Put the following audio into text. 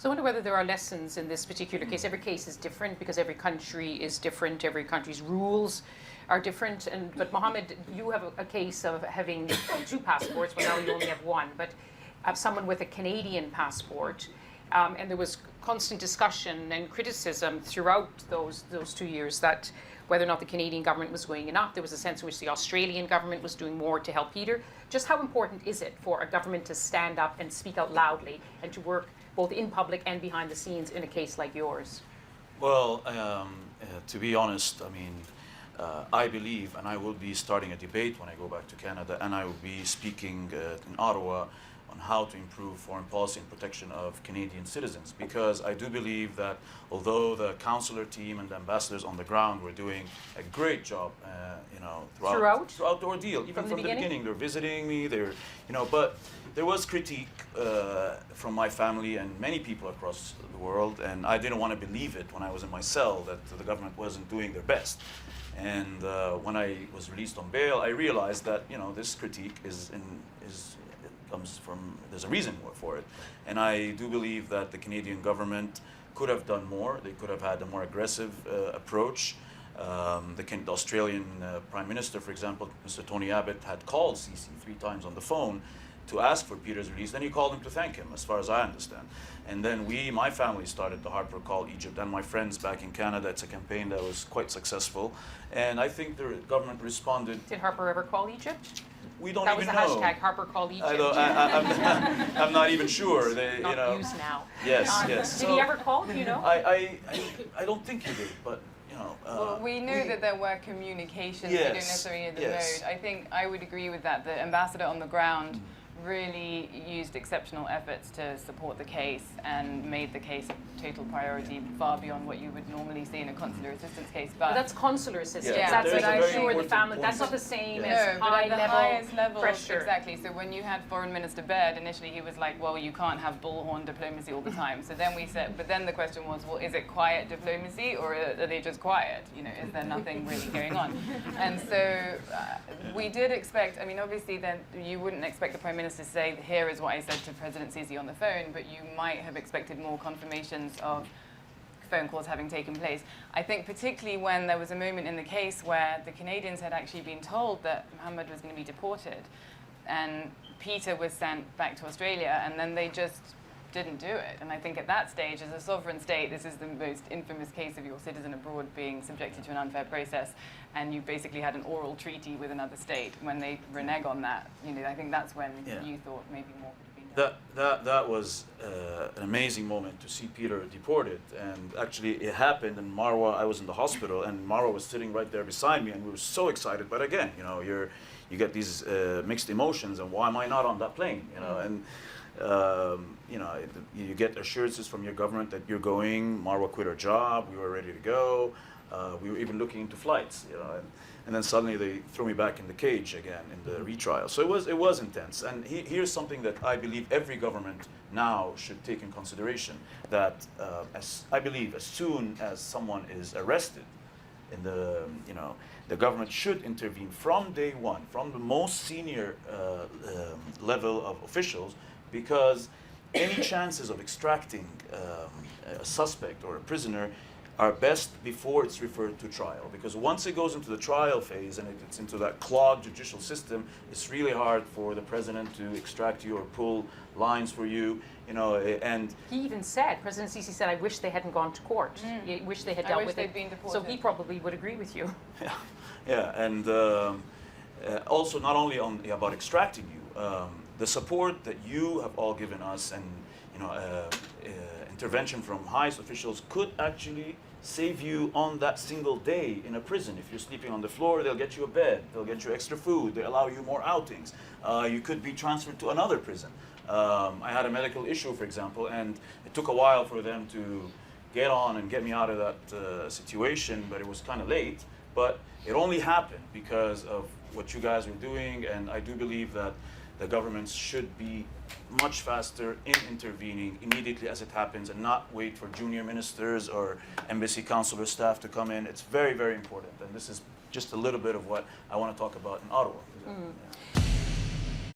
So I wonder whether there are lessons in this particular case. Every case is different because every country is different. Every country's rules are different. But Mohamed, you have a case of having 2 passports. Well, now you only have 1. But someone with a Canadian passport. And there was constant discussion and criticism throughout those 2 years that whether or not the Canadian government was doing enough. There was a sense in which the Australian government was doing more to help Peter. Just how important is it for a government to stand up and speak out loudly and to work both in public and behind the scenes in a case like yours? Well, to be honest, I mean, I believe, and I will be starting a debate when I go back to Canada, and I will be speaking in Ottawa on how to improve foreign policy and protection of Canadian citizens, because I do believe that although the consular team and the ambassadors on the ground were doing a great job, throughout the ordeal, even from the beginning, they're visiting me, but there was critique from my family and many people across the world, and I didn't want to believe it when I was in my cell that the government wasn't doing their best. And when I was released on bail, I realized that this critique comes from, there's a reason for it. And I do believe that the Canadian government could have done more. They could have had a more aggressive approach. The Australian Prime Minister, for example, Mr. Tony Abbott, had called CC 3 times on the phone to ask for Peter's release. Then he called him to thank him, as far as I understand. And then my family started the Harper Call Egypt, and my friends back in Canada. It's a campaign that was quite successful. And I think the government responded. Did Harper ever call Egypt? We don't that even was know. The hashtag Harper called Egypt. I'm not even sure. Not used now. Yes. Did he ever call? Do you know? I don't think he did, but well, we knew that there were communications. We don't necessarily know the mode. I think I would agree with that. The ambassador on the ground really used exceptional efforts to support the case and made the case a total priority, far beyond what you would normally see in a consular assistance case. But that's consular assistance. Yeah. That's what I'm sure the family. That's not the same as highest level pressure. Exactly. So when you had Foreign Minister Baird, initially he was like, "Well, you can't have bullhorn diplomacy all the time." So then we said, but then the question was, well, is it quiet diplomacy or are they just quiet? Is there nothing really going on? And so we did expect. I mean, obviously, then you wouldn't expect the Prime Minister to say, here is what I said to President Sisi on the phone, but you might have expected more confirmations of phone calls having taken place. I think particularly when there was a moment in the case where the Canadians had actually been told that Mohamed was going to be deported and Peter was sent back to Australia, and then they just didn't do it. And I think at that stage, as a sovereign state, this is the most infamous case of your citizen abroad being subjected to an unfair process, and you basically had an oral treaty with another state. When they renege on that, I think that's when you thought maybe more could have been done. That was an amazing moment to see Peter deported, and actually it happened in Marwa. I was in the hospital, and Marwa was sitting right there beside me, and we were so excited. But again, you get these mixed emotions, and why am I not on that plane? And you get assurances from your government that you're going. Marwa quit her job. We were ready to go. We were even looking into flights, and then suddenly they threw me back in the cage again in the retrial. So it was intense. And here's something that I believe every government now should take in consideration: that I believe as soon as someone is arrested, the government should intervene from day one, from the most senior level of officials, because any chances of extracting a suspect or a prisoner are best before it's referred to trial. Because once it goes into the trial phase and it's into that clogged judicial system, it's really hard for the president to extract you or pull lines for you, and he even said, President Sisi said, "I wish they hadn't gone to court. I wish they had dealt with it." Been deported. So he probably would agree with you. And also not only about extracting you, the support that you have all given us, and intervention from highest officials could actually save you on that single day in a prison. If you're sleeping on the floor, they'll get you a bed, they'll get you extra food, they allow you more outings. You could be transferred to another prison. I had a medical issue, for example, and it took a while for them to get on and get me out of that situation, but it was kind of late. But it only happened because of what you guys were doing, and I do believe that the governments should be much faster in intervening immediately as it happens, and not wait for junior ministers or embassy consular staff to come in. It's very, very important, and this is just a little bit of what I want to talk about in Ottawa.